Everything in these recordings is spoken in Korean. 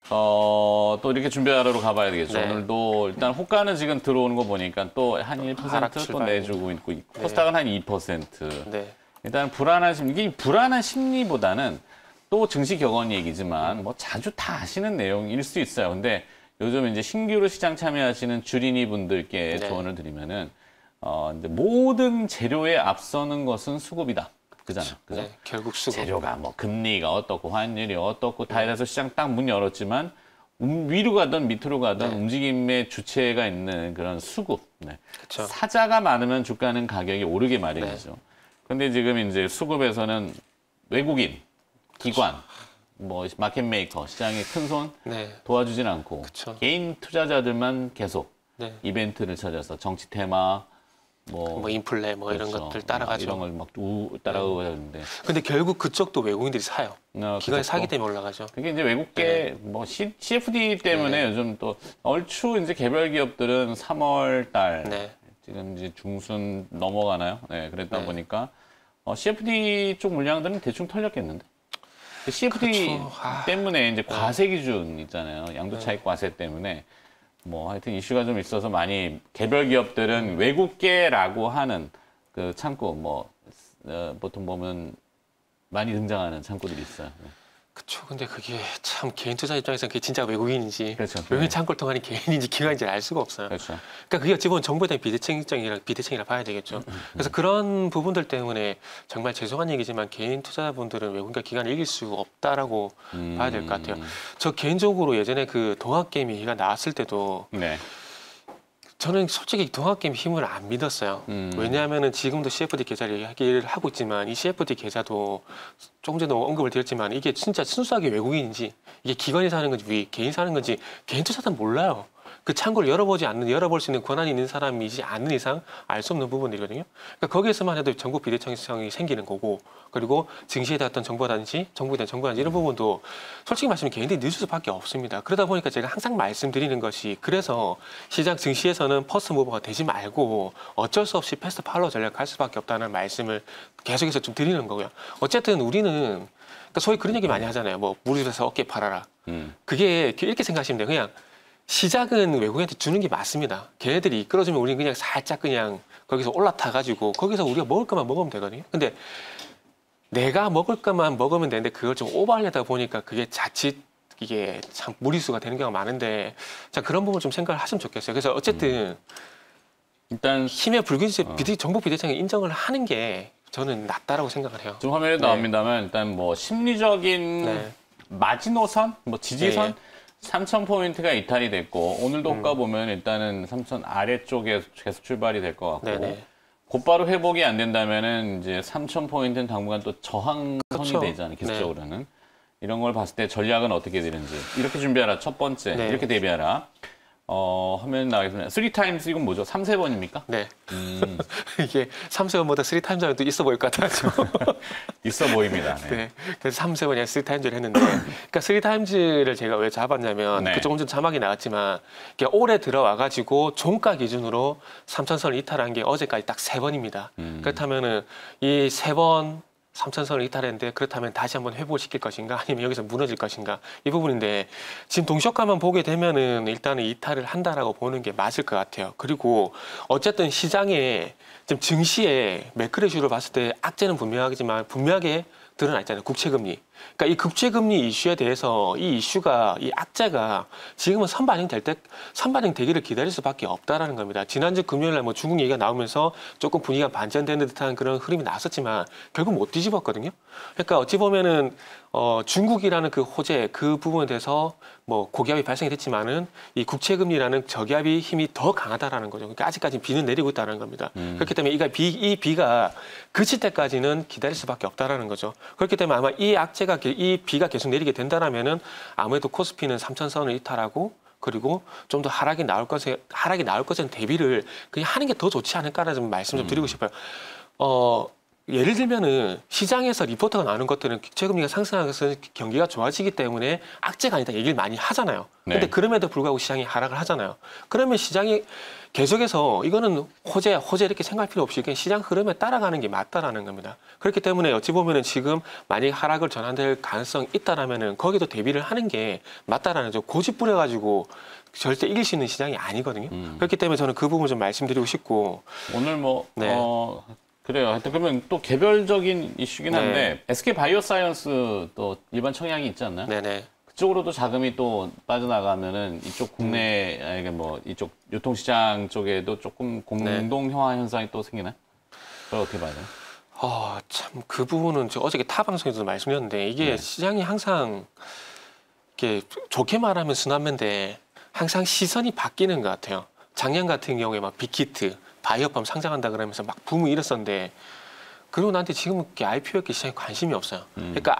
또 이렇게 준비하러 가봐야 되겠죠. 네. 오늘도 일단 호가는 지금 들어오는 거 보니까 또 한 1% 또 내주고 있고, 코스닥은 한 2%. 네. 일단 불안한 심리, 이게 불안한 심리보다는 또 증시 격언 얘기지만 뭐 자주 다 아시는 내용일 수 있어요. 근데 요즘 이제 신규로 시장 참여하시는 주린이 분들께 네. 조언을 드리면은 이제 모든 재료에 앞서는 것은 수급이다. 그잖아요. 그죠? 네, 결국 수급. 재료가 뭐 금리가 어떻고 환율이 어떻고 다 이래서 시장 딱 문 열었지만 위로 가든 밑으로 가든 네. 움직임의 주체가 있는 그런 수급. 네. 그쵸. 사자가 많으면 주가는 가격이 오르게 마련이죠. 근데 지금 이제 수급에서는 외국인, 기관, 뭐 마켓 메이커, 시장의 큰 손 네. 도와주진 않고 그쵸. 개인 투자자들만 계속 네. 이벤트를 찾아서 정치 테마, 뭐 인플레 뭐 이런 그렇죠. 것들 따라가죠. 이런 걸 막 따라가고 하는데. 근데 결국 그쪽도 외국인들이 사요. 기관이 사기 때문에 올라가죠. 그게 이제 외국계 뭐 CFD 때문에 요즘 또 얼추 이제 개별 기업들은 3월 달 네. 지금 이제 중순 넘어가나요? 네, 그랬다 네. 보니까 CFD 쪽 물량들은 대충 털렸겠는데. 그 CFD 그렇죠. 때문에 이제 과세 기준 있잖아요. 양도 차익 과세 때문에 뭐 하여튼 이슈가 좀 있어서 많이 개별 기업들은 외국계라고 하는 그 창구 뭐 보통 보면 많이 등장하는 창구들이 있어요. 네. 그쵸. 근데 그게 참 개인 투자 입장에서는 그게 진짜 외국인인지 그렇죠. 외국인 창고를 통하는 개인인지 기관인지 알 수가 없어요. 그렇죠. 그러니까 그게 어찌 보면 정부에 대한 비대칭이라 봐야 되겠죠. 그래서 그런 부분들 때문에 정말 죄송한 얘기지만 개인 투자자분들은 외국인과 기관을 이길 수 없다라고 봐야 될 것 같아요. 저 개인적으로 예전에 그 동학개미 얘기가 나왔을 때도 네. 저는 솔직히 동학개미 힘을 안 믿었어요. 왜냐하면은 지금도 CFD 계좌를 얘기를 하고 있지만 이 CFD 계좌도 조금 전에 언급을 드렸지만 이게 진짜 순수하게 외국인인지 이게 기관이 사는 건지 개인이 사는 건지 개인 투자자는 몰라요. 그 창구를 열어볼 수 있는 권한이 있는 사람이지 않는 이상 알 수 없는 부분들이거든요. 그러니까 거기에서만 해도 정보 비대칭성이 생기는 거고, 그리고 증시에 대한 정보라든지 정부에 대한 정보라든지 이런 부분도 솔직히 말씀드리면 개인들이 늦을 수밖에 없습니다. 그러다 보니까 제가 항상 말씀드리는 것이, 그래서 시장 증시에서는 퍼스트 무버가 되지 말고 어쩔 수 없이 패스트 팔로우 전략을 할 수밖에 없다는 말씀을 계속해서 좀 드리는 거고요. 어쨌든 우리는 그러니까 소위 그런 얘기 많이 하잖아요. 뭐 무릎에서 어깨 팔아라. 그게 이렇게 생각하시면 돼요. 그냥 시작은 외국인한테 주는 게 맞습니다. 걔네들이 이끌어주면 우리는 그냥 살짝 그냥 거기서 올라타가지고 거기서 우리가 먹을 것만 먹으면 되거든요. 근데 내가 먹을 것만 먹으면 되는데 그걸 좀 오버하려다 보니까 그게 자칫 이게 참 무리수가 되는 경우가 많은데, 자, 그런 부분 좀 생각을 하시면 좋겠어요. 그래서 어쨌든 일단 힘의 불균질 정보 비대칭을 인정을 하는 게 저는 낫다라고 생각을 해요. 좀 화면에 네. 나옵니다만 일단 뭐 심리적인 네. 마지노선, 뭐 지지선 네. 3,000포인트가 이탈이 됐고 오늘도 호가 보면 일단은 3,000 아래쪽에 계속 출발이 될 것 같고 네네. 곧바로 회복이 안 된다면은 이제 3,000포인트는 당분간 또 저항선이 그렇죠. 되잖아요. 기술적으로는. 이런 걸 봤을 때 전략은 어떻게 되는지 이렇게 준비하라. 첫 번째 네. 이렇게 대비하라. 화면 나가겠습니다. 3타임스 이건 뭐죠? 3, 3번입니까? 네. 이게 3세번보다 3타임즈 하면 또 있어 보일 것 같아가지고. 있어 보입니다. 네. 네. 그래서 3세번이 3타임즈를 했는데, 그러니까 3타임즈를 제가 왜 잡았냐면, 네. 그 조금 전 자막이 나왔지만, 이게 올해 들어와가지고 종가 기준으로 3천선을 이탈한 게 어제까지 딱 3번입니다. 그렇다면은 이 3번 3천선을 이탈했는데, 그렇다면 다시 한번 회복시킬 것인가 아니면 여기서 무너질 것인가, 이 부분인데, 지금 동시효과만 보게 되면은 일단은 이탈을 한다라고 보는 게 맞을 것 같아요. 그리고 어쨌든 시장에 지금 증시에 매크로 이슈를 봤을 때 악재는 분명하게 드러나 있잖아요. 국채금리. 그러니까 이 국채금리 이슈에 대해서 이 악재가 지금은 선반영되기를 기다릴 수밖에 없다라는 겁니다. 지난주 금요일 날 뭐 중국 얘기가 나오면서 조금 분위기가 반전되는 듯한 그런 흐름이 나왔었지만 결국 못 뒤집었거든요. 그러니까 어찌 보면은 중국이라는 그 호재, 그 부분에 대해서 뭐 고기압이 발생이 됐지만은 이 국채금리라는 저기압이 힘이 더 강하다라는 거죠. 그러니까 아직까지 비는 내리고 있다는 겁니다. 그렇기 때문에 이 비가 그칠 때까지는 기다릴 수밖에 없다라는 거죠. 그렇기 때문에 아마 이 비가 계속 내리게 된다라면은 아무래도 코스피는 3천선을 이탈하고, 그리고 좀 더 하락이 나올 것에 대비를 그냥 하는 게 더 좋지 않을까라는 말씀 좀 드리고 싶어요. 예를 들면은 시장에서 리포트가 나오는 것들은 국채금리가 상승하면서 경기가 좋아지기 때문에 악재가 아니다 얘기를 많이 하잖아요. 근데 네. 그럼에도 불구하고 시장이 하락을 하잖아요. 그러면 시장이 계속해서 이거는 호재 이렇게 생각할 필요 없이 그냥 시장 흐름에 따라가는 게 맞다라는 겁니다. 그렇기 때문에 어찌 보면은 지금 만약 하락을 전환될 가능성이 있다라면은 거기도 대비를 하는 게 맞다라는 좀 고집 부려가지고 절대 이길 수 있는 시장이 아니거든요. 그렇기 때문에 저는 그 부분 좀 말씀드리고 싶고 오늘 뭐 네. 그래요. 하여튼 그러면 또 개별적인 이슈긴 네. 한데 SK 바이오사이언스 또 일반 청약이 있지 않나요? 네네. 그쪽으로도 자금이 또 빠져나가면은 이쪽 국내 이게 뭐 이쪽 유통시장 쪽에도 조금 공동 형화 현상이 또 생기나요? 그걸 어떻게 봐야 돼요? 참 그 부분은 저 어저께 타 방송에서도 말씀드렸는데 이게 네. 시장이 항상 이렇게 좋게 말하면 순환매인데 항상 시선이 바뀌는 것 같아요. 작년 같은 경우에 막 빅히트, 바이오팜 상장한다 그러면서 막 붐을 일었었는데 그리고 나한테 지금은 IPO 에 시장에 관심이 없어요. 그러니까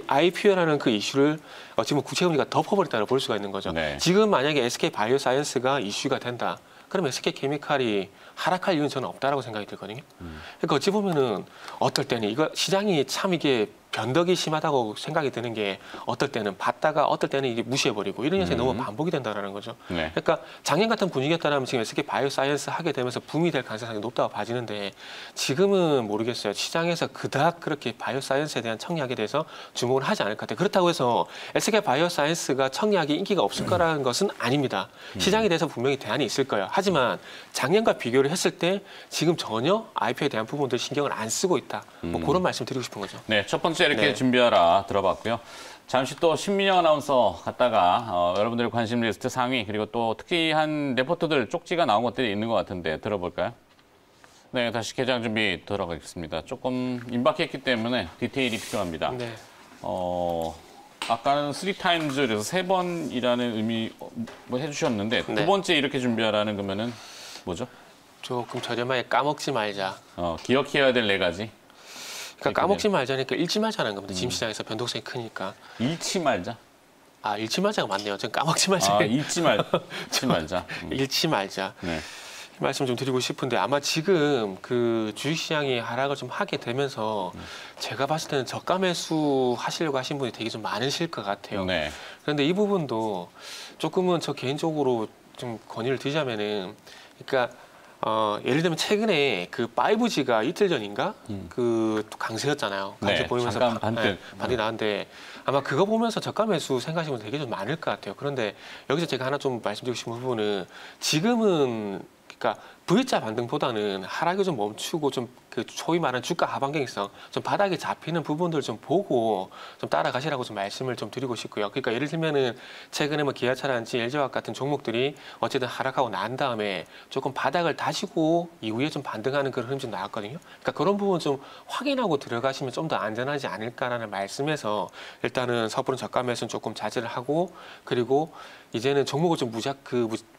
IPO라는 그 이슈를 어찌 보면 국채금리가 덮어버렸다고 볼 수가 있는 거죠. 네. 지금 만약에 SK 바이오사이언스가 이슈가 된다. 그러면 SK 케미칼이 하락할 이유는 저는 없다라고 생각이 들거든요. 그러니까 어찌 보면은 어떨 때는 이거 시장이 참 이게 변덕이 심하다고 생각이 드는 게 어떨 때는 봤다가 어떨 때는 이게 무시해버리고 이런 현상이 너무 반복이 된다라는 거죠. 네. 그러니까 작년 같은 분위기였다면 지금 SK 바이오사이언스 하게 되면서 붐이 될 가능성이 높다고 봐지는데 지금은 모르겠어요. 시장에서 그닥 그렇게 바이오사이언스에 대한 청약에 대해서 주목을 하지 않을 것 같아요. 그렇다고 해서 SK 바이오사이언스가 청약이 인기가 없을 거라는 것은 아닙니다. 시장에 대해서 분명히 대안이 있을 거예요. 하지만 작년과 비교를 했을 때 지금 전혀 IPO에 대한 부분들 신경을 안 쓰고 있다. 뭐 그런 말씀 드리고 싶은 거죠. 네, 첫 번째 이렇게 네. 준비하라 들어봤고요. 잠시 또 신민영 아나운서 갔다가 여러분들의 관심 리스트 상위 그리고 또 특이한 레포트들 쪽지가 나온 것들이 있는 것 같은데 들어볼까요? 네, 다시 개장 준비 들어가겠습니다. 조금 임박했기 때문에 디테일이 필요합니다. 네. 아까는 3타임즈 그래서 3번이라는 의미 뭐 해주셨는데 네. 두 번째 이렇게 준비하라는 거면은 뭐죠? 조금 저렴하게 까먹지 말자. 기억해야 될 4가지. 그러니까 까먹지 말자니까 잃지 말자는 겁니다. 지금 시장에서 변동성이 크니까. 잃지 말자. 잃지 말자가 맞네요. 전 까먹지 말자. 잊지 말자. 잃지 말자. 네. 이 말씀 좀 드리고 싶은데 아마 지금 그 주식시장이 하락을 좀 하게 되면서 제가 봤을 때는 저가 매수 하시려고 하신 분이 되게 좀 많으실 것 같아요. 네. 그런데 이 부분도 조금은 저 개인적으로 좀 건의를 드리자면은 그러니까 예를 들면 최근에 그 5G가 이틀 전인가 그 강세였잖아요. 강세 네, 보이면서 잠깐 반등. 반등이 나왔는데 아마 그거 보면서 저가 매수 생각하시는 분 되게 좀 많을 것 같아요. 그런데 여기서 제가 하나 좀 말씀드리고 싶은 부분은 지금은 그러니까 V자 반등보다는 하락이 좀 멈추고 좀 그 소위 말하는 주가 하반경성 좀 바닥에 잡히는 부분들 좀 보고 좀 따라가시라고 좀 말씀을 좀 드리고 싶고요. 그러니까 예를 들면은 최근에 뭐 기아차라든지 LG화학 같은 종목들이 어쨌든 하락하고 난 다음에 조금 바닥을 다지고 이후에 좀 반등하는 그런 흐름이 좀 나왔거든요. 그러니까 그런 부분 좀 확인하고 들어가시면 좀 더 안전하지 않을까라는 말씀에서 일단은 섣부른 저가 매수는 조금 자제를 하고 그리고 이제는 종목을 좀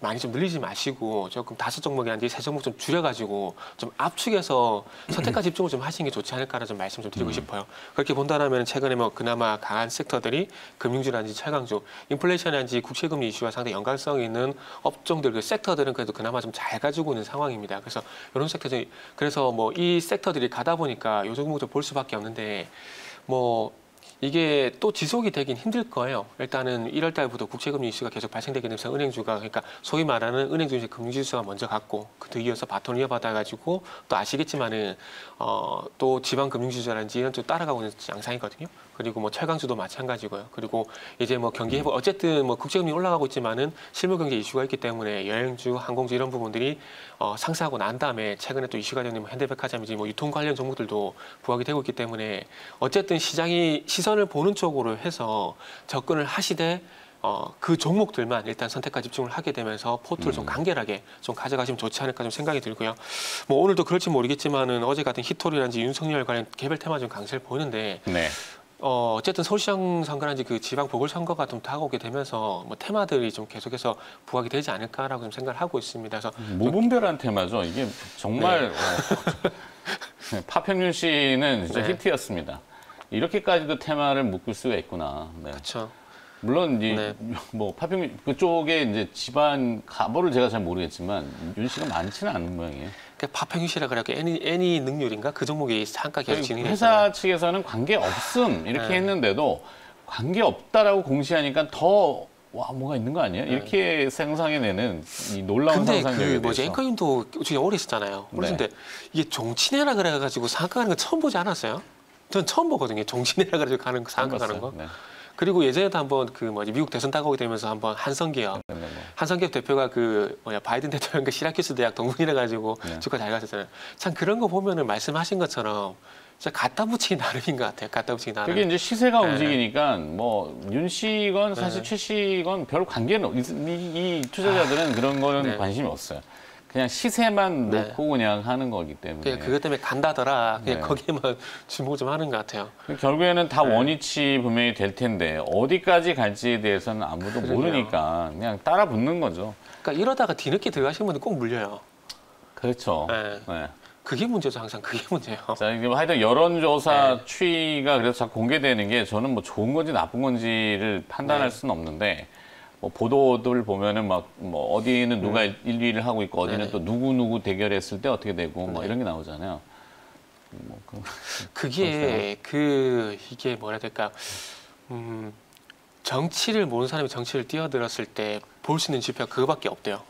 많이 좀 늘리지 마시고 조금 5종목이 아니라 3종목 좀 줄여가지고 좀 압축해서 선택과 집중을 좀 하시는 게 좋지 않을까라는 좀 말씀 좀 드리고 싶어요. 그렇게 본다면 최근에 뭐 그나마 강한 섹터들이 금융주라든지 철강주, 인플레이션이라든지 국채금리 이슈와 상당히 연관성이 있는 업종들, 그 섹터들은 그래도 그나마 좀 잘 가지고 있는 상황입니다. 그래서 이런 섹터들이 그래서 뭐 이 섹터들이 가다 보니까 요 종목들 볼 수밖에 없는데 뭐. 이게 또 지속이 되긴 힘들 거예요. 일단은 1월 달부터 국채금리 이슈가 계속 발생되게 되면서 은행주가 그러니까 소위 말하는 은행주 이제 금융지수가 먼저 갔고 그 이어서 바톤 이어받아가지고 또 아시겠지만은 또 지방 금융지수라든지 이런 쪽 따라가고 있는 양상이거든요. 그리고 뭐 철강주도 마찬가지고요. 그리고 이제 뭐 경기 회복 어쨌든 뭐 국채금리 올라가고 있지만은 실물 경제 이슈가 있기 때문에 여행주, 항공주 이런 부분들이 상승하고 난 다음에 최근에 또 이슈가 되는 뭐 현대백화점이지 뭐 유통 관련 종목들도 부각이 되고 있기 때문에 어쨌든 시장이 시선을 보는 쪽으로 해서 접근을 하시되 그 종목들만 일단 선택과 집중을 하게 되면서 포트를 좀 간결하게 좀 가져가시면 좋지 않을까 좀 생각이 들고요. 뭐 오늘도 그럴지 모르겠지만은 어제 같은 히토리라든지 윤석열 관련 개별 테마 좀 강세를 보이는데 네. 어쨌든 서울시장 선거라든지 그 지방 보궐선거가 좀 다가오게 되면서 뭐 테마들이 좀 계속해서 부각이 되지 않을까라고 좀 생각을 하고 있습니다. 그래서 무분별한 테마죠. 이게 정말 파평윤 씨는 진짜 네. 히트였습니다. 이렇게까지도 테마를 묶을 수가 있구나. 네. 그렇죠. 물론 이제 네. 뭐 파평 그쪽에 이제 집안 가보를 제가 잘 모르겠지만 윤 씨가 많지는 않은 모양이에요. 파평유시라 그래갖고 애니 능률인가 그 종목이 상가 계속 진행했잖아요. 회사 측에서는 관계 없음 이렇게 했는데도 관계 없다라고 공시하니까 더 와 뭐가 있는 거 아니에요? 이렇게 상상해내는 이 놀라운 근데 상상력에 그 뭐지 대해서. 앵커님도 지금 오래 있었잖아요. 그런데 이게 종친회라 그래가지고 상가 가는 거 처음 보지 않았어요? 전 처음 보거든요. 종친회라 그래가지고 가는 거 상가 가는 거. 네. 그리고 예전에도 한번 그 뭐지 미국 대선 다가오게 되면서 한번 한성기업 한성기업 대표가 그 뭐냐 바이든 대통령과 시라큐스 대학 동문이라 가지고 주가 잘 갔었잖아요. 참 그런 거 보면은 말씀하신 것처럼 진짜 갖다 붙이기 나름인 것 같아요. 갖다 붙이기 나름. 그게 이제 시세가 네. 움직이니까 뭐 윤 씨건 사실 최 씨건 별 관계는 이 투자자들은 그런 거는 네. 관심이 없어요. 그냥 시세만 네. 놓고 그냥 하는 거기 때문에. 그것 때문에 간다더라. 그냥 네. 거기에만 주목을 좀 하는 것 같아요. 결국에는 다 네. 원위치 분명히 될 텐데 어디까지 갈지에 대해서는 아무도 그러게요. 모르니까 그냥 따라 붙는 거죠. 그러니까 이러다가 뒤늦게 들어가신 분들 꼭 물려요. 그렇죠. 네. 네. 그게 문제죠. 항상 그게 문제예요. 자, 이제 뭐 하여튼 여론조사 네. 추이가 그래서 자꾸 공개되는 게 저는 뭐 좋은 건지 나쁜 건지를 판단할 네. 수는 없는데 뭐 보도들 보면은 막 뭐 어디는 누가 1, 2위를 하고 있고 어디는 네. 또 누구 대결했을 때 어떻게 되고 뭐 네. 이런 게 나오잖아요. 뭐 그게 이게 뭐라 해야 될까? 정치를 모르는 사람이 정치를 뛰어들었을 때 볼 수 있는 지표가 그거밖에 없대요.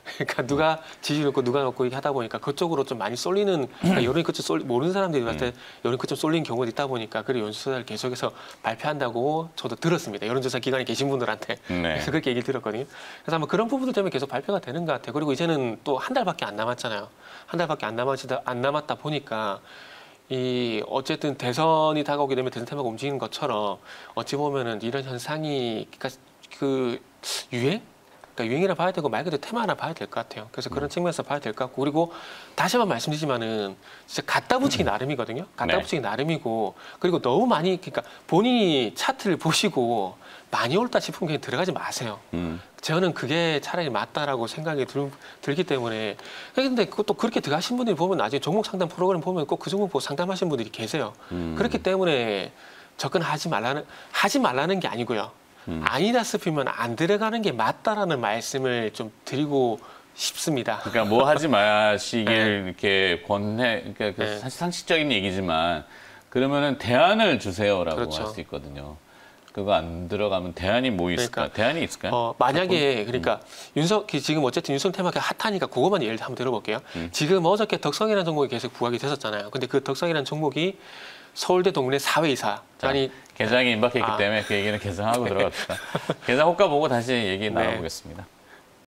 그러니까 누가 지지를 놓고 누가 놓고 이렇게 하다 보니까 그쪽으로 좀 많이 쏠리는 그러니까 여론이 그쪽 모르는 사람들이 봤을 때 여론이 그쪽 쏠리는 경우가 있다 보니까 그래 연수조사를 계속해서 발표한다고 저도 들었습니다. 여론조사 기관에 계신 분들한테 네. 그래서 그렇게 얘기를 들었거든요. 그래서 아마 그런 부분들 때문에 계속 발표가 되는 것 같아요. 그리고 이제는 또 한 달밖에 안 남았잖아요. 한 달밖에 안 남았다 보니까 이 어쨌든 대선이 다가오게 되면 대선 테마가 움직이는 것처럼 어찌 보면은 이런 현상이 그러니까 그 유행? 그러니까 유행이라 봐야 되고 말 그대로 테마나 봐야 될 것 같아요. 그래서 그런 측면에서 봐야 될 것 같고 그리고 다시 한번 말씀드리지만은 진짜 갖다 붙이기 나름이거든요. 갖다 네. 붙이기 나름이고 그리고 너무 많이 그러니까 본인이 차트를 보시고 많이 올다 싶으면 그냥 들어가지 마세요. 저는 그게 차라리 맞다라고 생각이 들기 때문에 근데 그것도 그렇게 들어가신 분들이 보면 나중에 종목 상담 프로그램 보면 꼭 그 종목 보고 상담하신 분들이 계세요. 그렇기 때문에 접근하지 말라는 게 아니고요. 아니다 싶으면 안 들어가는 게 맞다라는 말씀을 좀 드리고 싶습니다. 그러니까 뭐 하지 마시길 네. 이렇게 그러니까 그 네. 사실 상식적인 얘기지만 그러면은 대안을 주세요라고 그렇죠. 할 수 있거든요. 그거 안 들어가면 대안이 뭐 있을까? 그러니까, 대안이 있을까요? 만약에 그러니까 지금 어쨌든 윤석 테마가 핫하니까 그것만 예를 들어 한번 들어볼게요. 지금 어저께 덕성이라는 종목이 계속 부각이 됐었잖아요. 근데 그 덕성이라는 종목이 서울대 동문회 사회이사 아니 개장이 임박했기 아. 때문에 그 얘기는 개장하고 들어갑시다. 개장 호가 보고 다시 얘기 네. 나눠보겠습니다.